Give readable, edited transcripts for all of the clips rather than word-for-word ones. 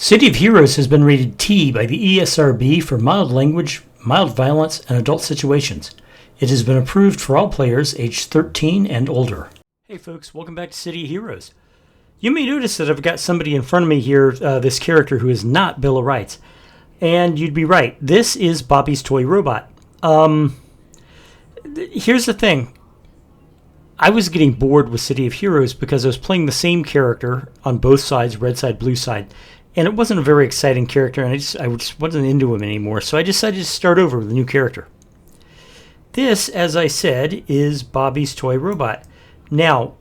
City of Heroes has been rated T by the ESRB for mild language, mild violence, and adult situations. It has been approved for all players aged 13 and older. Hey folks, welcome back to City of Heroes. You may notice that I've got somebody in front of me here, this character who is not Bill of Rights. And you'd be right, this is Bobbi's toy robot. Here's the thing. I was getting bored with City of Heroes because I was playing the same character on both sides, red side, blue side. And it wasn't a very exciting character, and I just wasn't into him anymore. So I decided to start over with a new character. This, as I said, is Bobbi's toy robot. Now,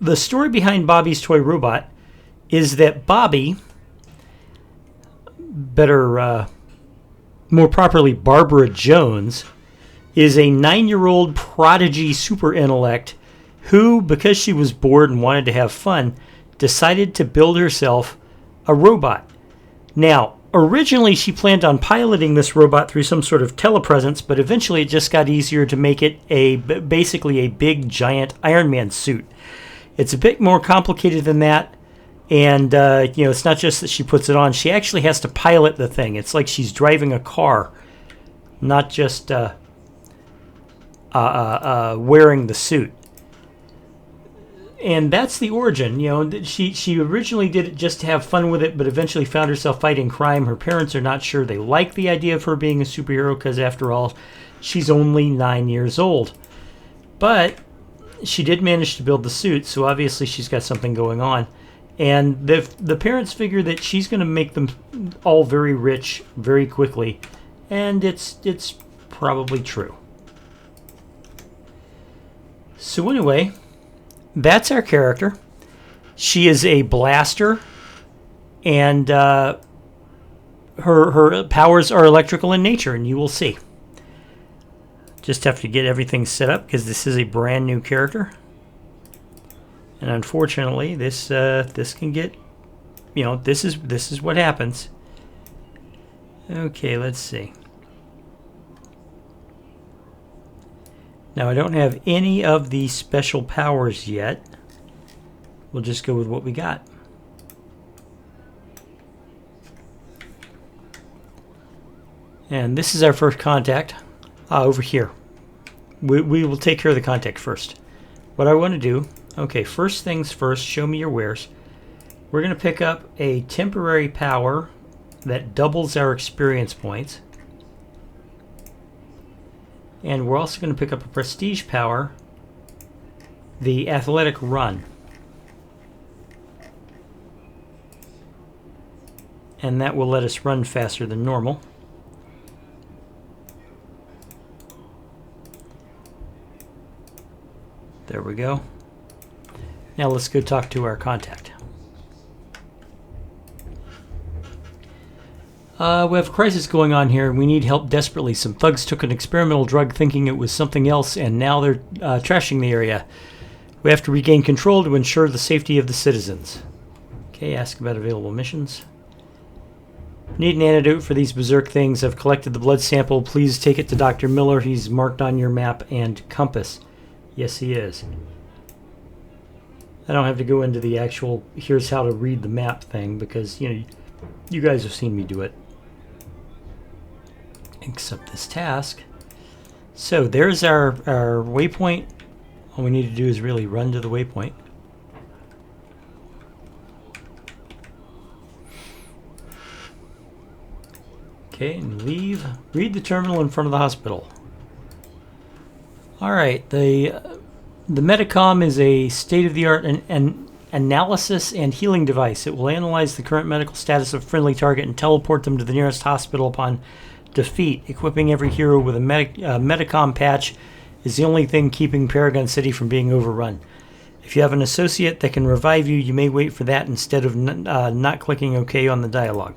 the story behind Bobbi's toy robot is that Bobbi, more properly Barbara Jones, is a 9-year-old prodigy super intellect who, because she was bored and wanted to have fun, decided to build herself a robot. Now, originally she planned on piloting this robot through some sort of telepresence, but eventually it just got easier to make it basically a big giant Iron Man suit. It's a bit more complicated than that, and it's not just that she puts it on, she actually has to pilot the thing. It's like she's driving a car, not just wearing the suit. And that's the origin. She originally did it just to have fun with it, but eventually found herself fighting crime. Her parents are not sure they like the idea of her being a superhero because, after all, she's only 9 years old. But she did manage to build the suit, so obviously she's got something going on. And the parents figure that she's going to make them all very rich very quickly, and it's probably true. So anyway, that's our character. She is a blaster, and her powers are electrical in nature, and you will see. Just have to get everything set up because this is a brand new character, and unfortunately, this can get, this is what happens. Okay, let's see. Now, I don't have any of the special powers yet. We'll just go with what we got. And this is our first contact over here. We will take care of the contact first. What I want to do, okay, first things first, show me your wares. We're going to pick up a temporary power that doubles our experience points. And we're also going to pick up a prestige power, the athletic run. And that will let us run faster than normal. There we go. Now let's go talk to our contact. We have a crisis going on here. We need help desperately. Some thugs took an experimental drug thinking it was something else, and now they're trashing the area. We have to regain control to ensure the safety of the citizens. Okay, ask about available missions. Need an antidote for these berserk things. I've collected the blood sample. Please take it to Dr. Miller. He's marked on your map and compass. Yes, he is. I don't have to go into the actual here's how to read the map thing because, you guys have seen me do it. Accept this task. So there's our waypoint. All we need to do is really run to the waypoint. Okay, and leave. Read the terminal in front of the hospital. Alright, the Medicom is a state-of-the-art analysis and healing device. It will analyze the current medical status of a friendly target and teleport them to the nearest hospital upon defeat. Equipping every hero with a Medicom patch is the only thing keeping Paragon City from being overrun. If you have an associate that can revive you, you may wait for that instead of not clicking OK on the dialogue.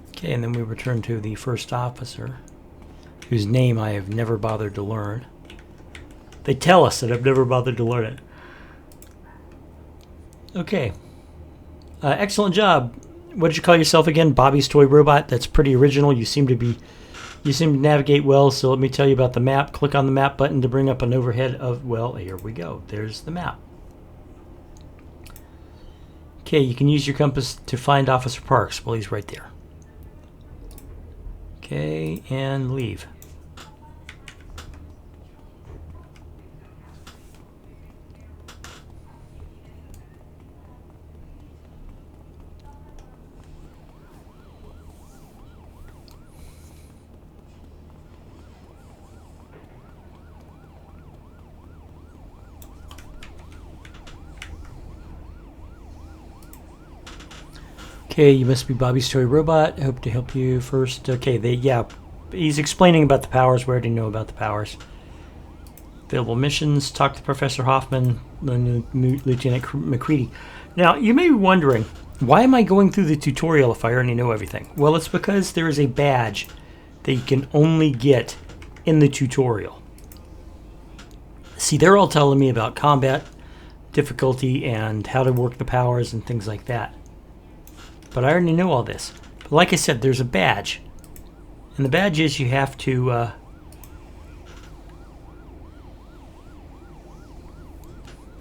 Okay, and then we return to the first officer, whose name I have never bothered to learn. They tell us that I've never bothered to learn it. Okay. Excellent job. What did you call yourself again? Bobbi's toy robot. That's pretty original. You seem to navigate well. So let me tell you about the map. Click on the map button to bring up an overhead of, well, here we go. There's the map. Okay, you can use your compass to find Officer Parks. Well, he's right there. Okay, and leave. Okay, you must be Bobby's toy robot. Hope to help you first. Okay, he's explaining about the powers. We already know about the powers. Available missions. Talk to Professor Hoffman, Lieutenant McCready. Now, you may be wondering, why am I going through the tutorial if I already know everything? Well, it's because there is a badge that you can only get in the tutorial. See, they're all telling me about combat difficulty and how to work the powers and things like that. But I already know all this. But like I said, there's a badge. And the badge is you have to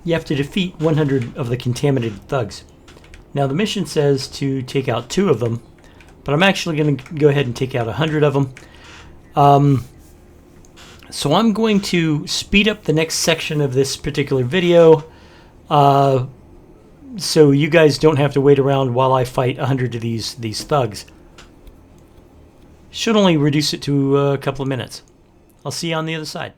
defeat 100 of the contaminated thugs. Now the mission says to take out 2 of them, but I'm actually going to go ahead and take out 100 of them. So I'm going to speed up the next section of this particular video, so you guys don't have to wait around while I fight 100 of these thugs. Should only reduce it to a couple of minutes. I'll see you on the other side.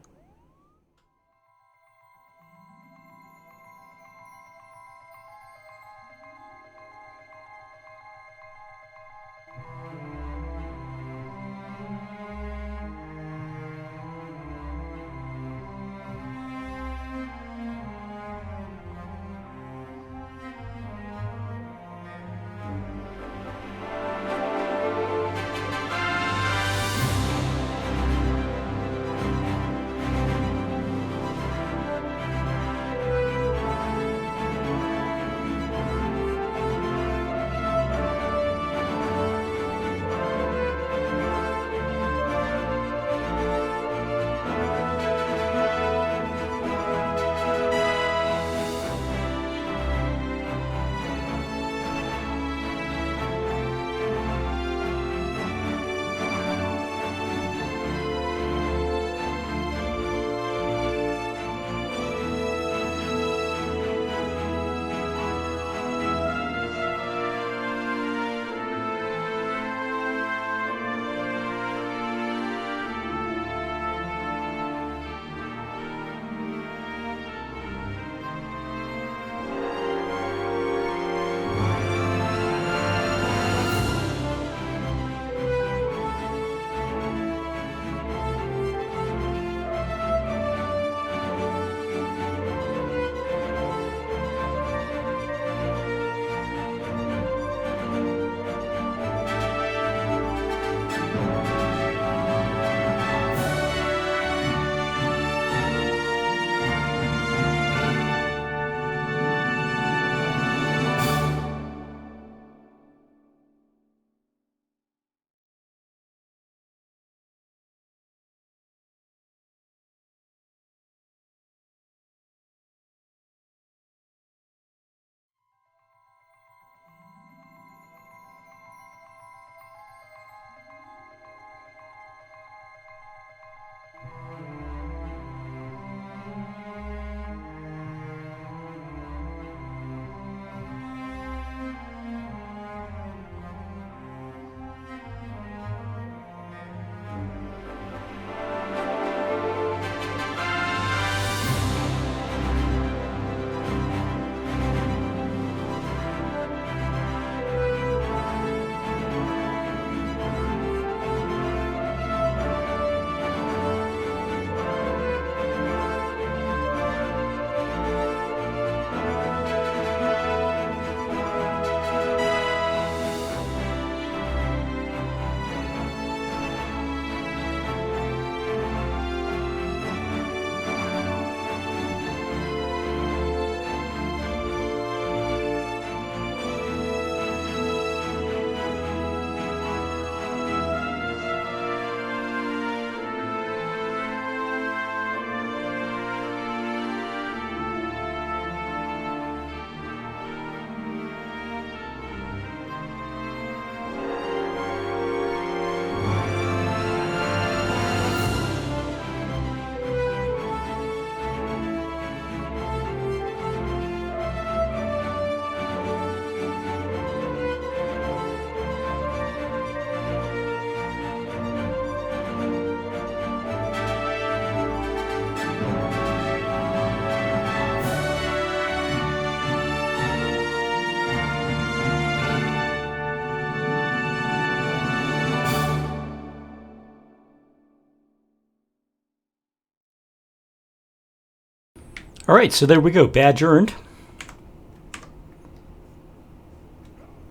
All right, so there we go. Badge earned.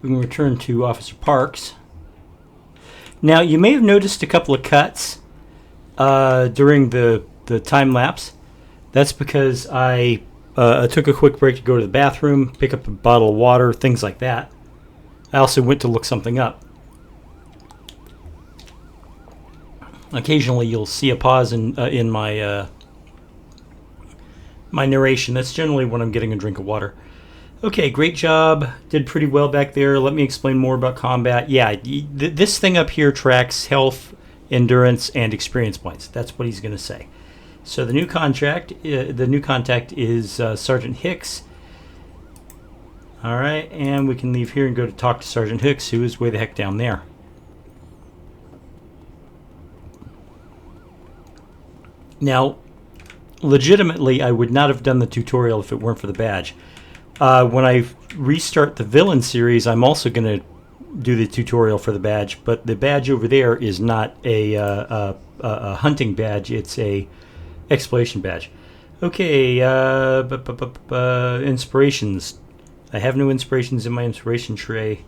We can return to Officer Parks. Now, you may have noticed a couple of cuts during the time lapse. That's because I took a quick break to go to the bathroom, pick up a bottle of water, things like that. I also went to look something up. Occasionally, you'll see a pause in my my narration. That's generally when I'm getting a drink of water. Okay, great job. Did pretty well back there. Let me explain more about combat. Yeah, this thing up here tracks health, endurance, and experience points. That's what he's going to say. So the new contact is Sergeant Hicks. All right, and we can leave here and go to talk to Sergeant Hicks, who is way the heck down there. Now, legitimately, I would not have done the tutorial if it weren't for the badge. When I restart the villain series, I'm also going to do the tutorial for the badge, but the badge over there is not a hunting badge. It's a exploration badge. Okay, inspirations. I have no inspirations in my inspiration tray.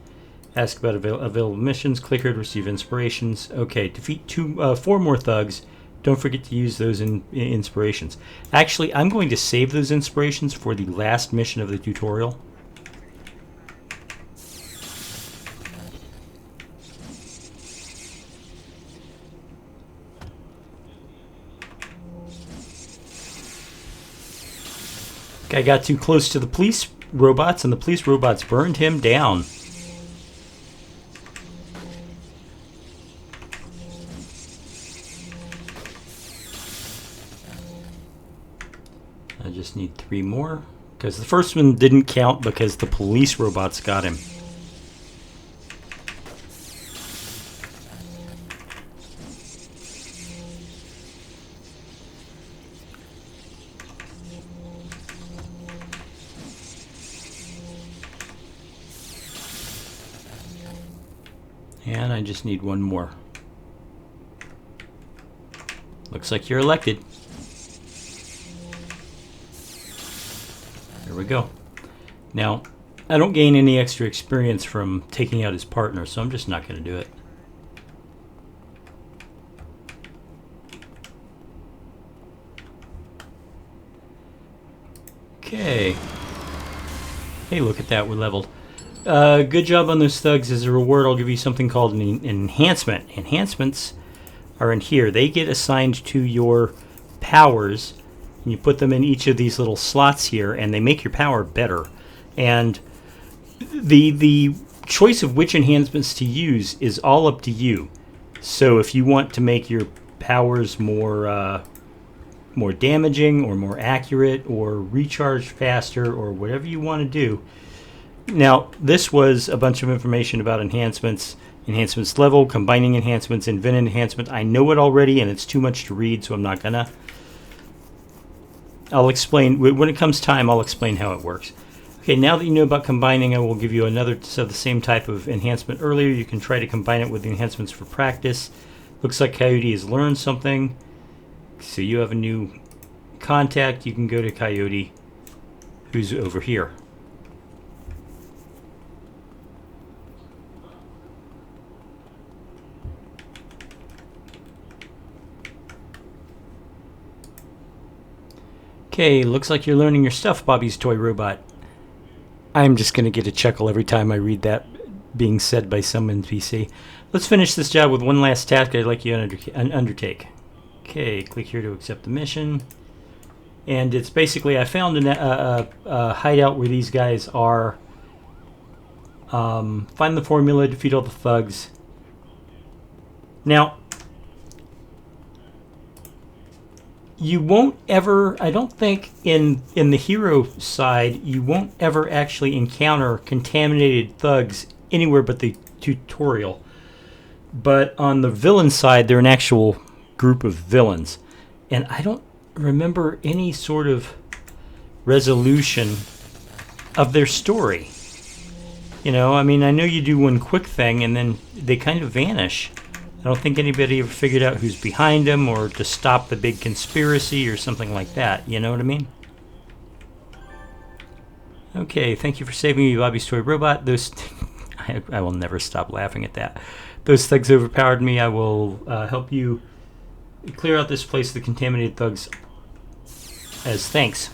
Ask about available missions. Click here to receive inspirations. Okay, defeat 4 more thugs. Don't forget to use those inspirations. Actually, I'm going to save those inspirations for the last mission of the tutorial. Guy got too close to the police robots, and the police robots burned him down. I just need 3 more, because the first one didn't count because the police robots got him. And I just need 1 more. Looks like you're elected. There we go. Now, I don't gain any extra experience from taking out his partner, so I'm just not going to do it. Okay. Hey, look at that. We're leveled. Good job on those thugs. As a reward, I'll give you something called an enhancement. Enhancements are in here. They get assigned to your powers. And you put them in each of these little slots here, and they make your power better. And the choice of which enhancements to use is all up to you. So if you want to make your powers more damaging or more accurate or recharge faster or whatever you want to do. Now, this was a bunch of information about enhancements, enhancements level, combining enhancements, invent enhancement. I know it already, and it's too much to read, so I'm not gonna. I'll explain, when it comes time, I'll explain how it works. Okay, now that you know about combining, I will give you another, so the same type of enhancement earlier. You can try to combine it with the enhancements for practice. Looks like Coyote has learned something. So you have a new contact. You can go to Coyote, who's over here. Okay, looks like you're learning your stuff, Bobbi's toy robot. I'm just going to get a chuckle every time I read that being said by some NPC. Let's finish this job with one last task I'd like you to undertake. Okay, click here to accept the mission. And it's basically, I found a hideout where these guys are. Find the formula, defeat all the thugs. Now, you won't ever, I don't think in the hero side, you won't ever actually encounter contaminated thugs anywhere but the tutorial. But on the villain side, they're an actual group of villains. And I don't remember any sort of resolution of their story. You know, I mean, I know you do one quick thing and then they kind of vanish. I don't think anybody ever figured out who's behind them or to stop the big conspiracy or something like that. You know what I mean? Okay, thank you for saving me, Bobby's Toy Robot. Those, I will never stop laughing at that. Those thugs overpowered me. I will help you clear out this place of the contaminated thugs as thanks.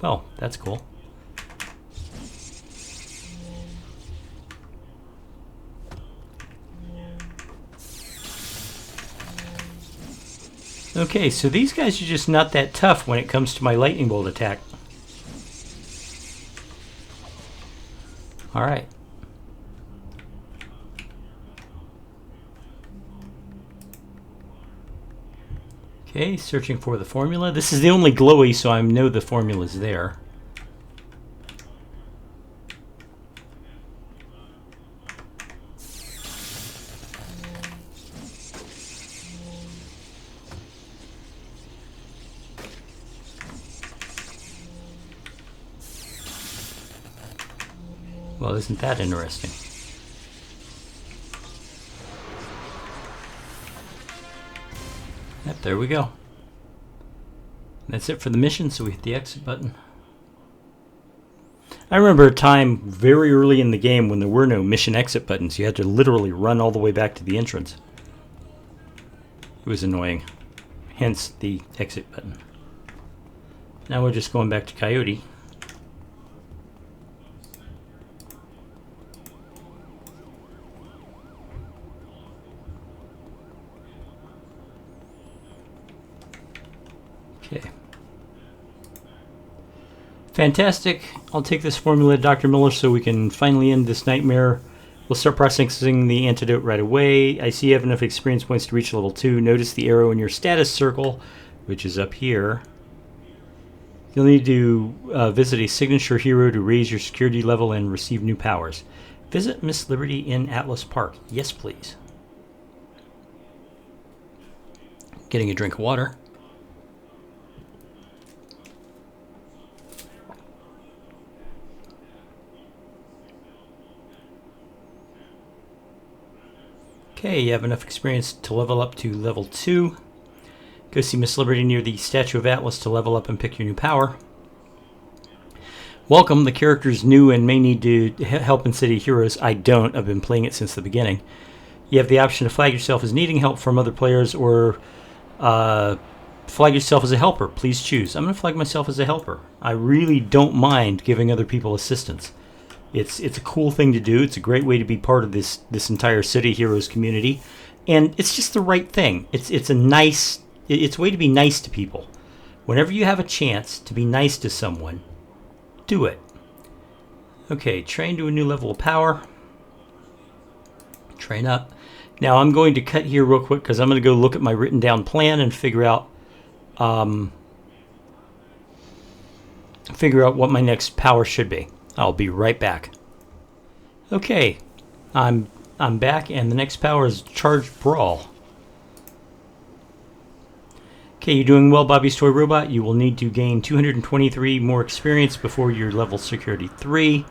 Well, that's cool. Okay, so these guys are just not that tough when it comes to my lightning bolt attack. Alright. Okay, searching for the formula. This is the only glowy, so I know the formula's there. Well, isn't that interesting? Yep, there we go. That's it for the mission, so we hit the exit button. I remember a time very early in the game when there were no mission exit buttons. You had to literally run all the way back to the entrance. It was annoying. Hence the exit button. Now we're just going back to Coyote. Okay. Fantastic. I'll take this formula to Dr. Miller so we can finally end this nightmare. We'll start processing the antidote right away. I see you have enough experience points to reach level 2. Notice the arrow in your status circle, which is up here. You'll need to visit a signature hero to raise your security level and receive new powers. Visit Miss Liberty in Atlas Park. Yes, please. Getting a drink of water. Okay, you have enough experience to level up to level 2. Go see Miss Liberty near the Statue of Atlas to level up and pick your new power. Welcome, the character's new and may need to help in City Heroes. I don't, I've been playing it since the beginning. You have the option to flag yourself as needing help from other players or flag yourself as a helper. Please choose. I'm going to flag myself as a helper. I really don't mind giving other people assistance. It's a cool thing to do. It's a great way to be part of this entire City Heroes community, and it's just the right thing. It's a way to be nice to people. Whenever you have a chance to be nice to someone, do it. Okay, train to a new level of power. Train up. Now I'm going to cut here real quick because I'm going to go look at my written down plan and figure out what my next power should be. I'll be right back. Okay, I'm back, and the next power is Charge Brawl. Okay, you're doing well, Bobby's Toy Robot. You will need to gain 223 more experience before your level security 3.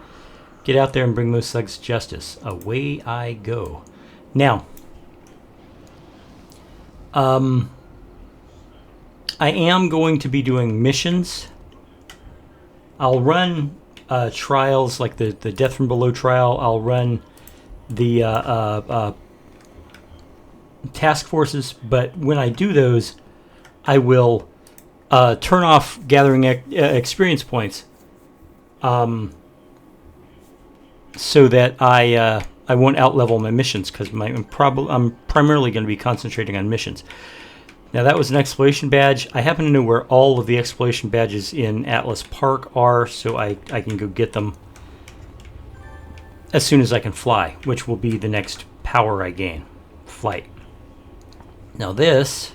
Get out there and bring those thugs to justice. Away I go. Now, I am going to be doing missions. I'll run trials like the Death from Below trial. I'll run the task forces, but when I do those, I will turn off gathering experience points, so that I won't outlevel my missions, because I'm primarily going to be concentrating on missions. Now that was an exploration badge. I happen to know where all of the exploration badges in Atlas Park are, so I can go get them as soon as I can fly, which will be the next power I gain. Flight. Now this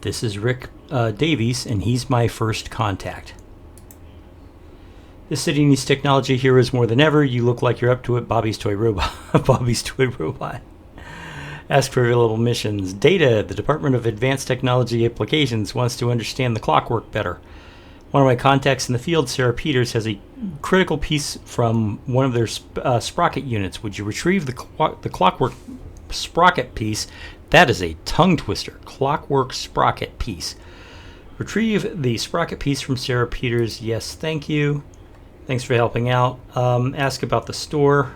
is Rick Davies, and he's my first contact. This city needs technology heroes more than ever. You look like you're up to it. Bobby's Toy Robot. Bobby's Toy Robot. Ask for available missions. Data. The Department of Advanced Technology Applications wants to understand the clockwork better. One of my contacts in the field, Sarah Peters, has a critical piece from one of their sprocket units. Would you retrieve the clockwork sprocket piece? That is a tongue twister. Clockwork sprocket piece. Retrieve the sprocket piece from Sarah Peters. Yes, thank you. Thanks for helping out. Ask about the store.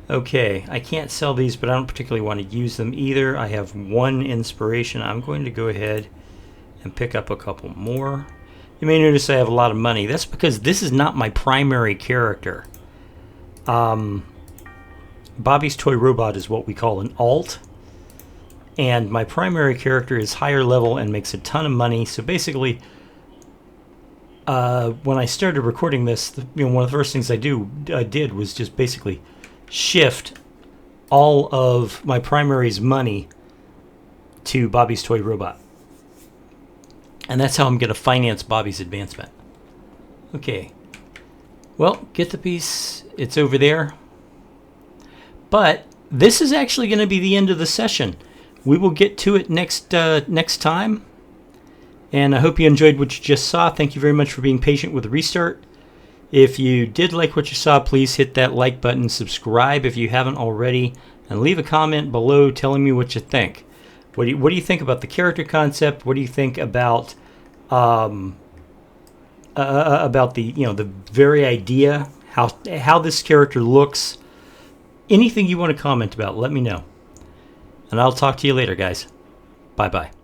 Okay, I can't sell these, but I don't particularly want to use them either. I have 1 inspiration. I'm going to go ahead and pick up a couple more. You may notice I have a lot of money. That's because this is not my primary character. Bobby's Toy Robot is what we call an alt. And my primary character is higher level and makes a ton of money. So basically, when I started recording this, one of the first things I did was just basically shift all of my primary's money to Bobby's Toy Robot. And that's how I'm going to finance Bobby's advancement. Okay. Well, get the piece. It's over there. But this is actually going to be the end of the session. We will get to it next time. And I hope you enjoyed what you just saw. Thank you very much for being patient with the restart. If you did like what you saw, please hit that like button, subscribe if you haven't already, and leave a comment below telling me what you think. What do you think about the character concept? What do you think about the the very idea, how this character looks? Anything you want to comment about, let me know. And I'll talk to you later, guys. Bye-bye.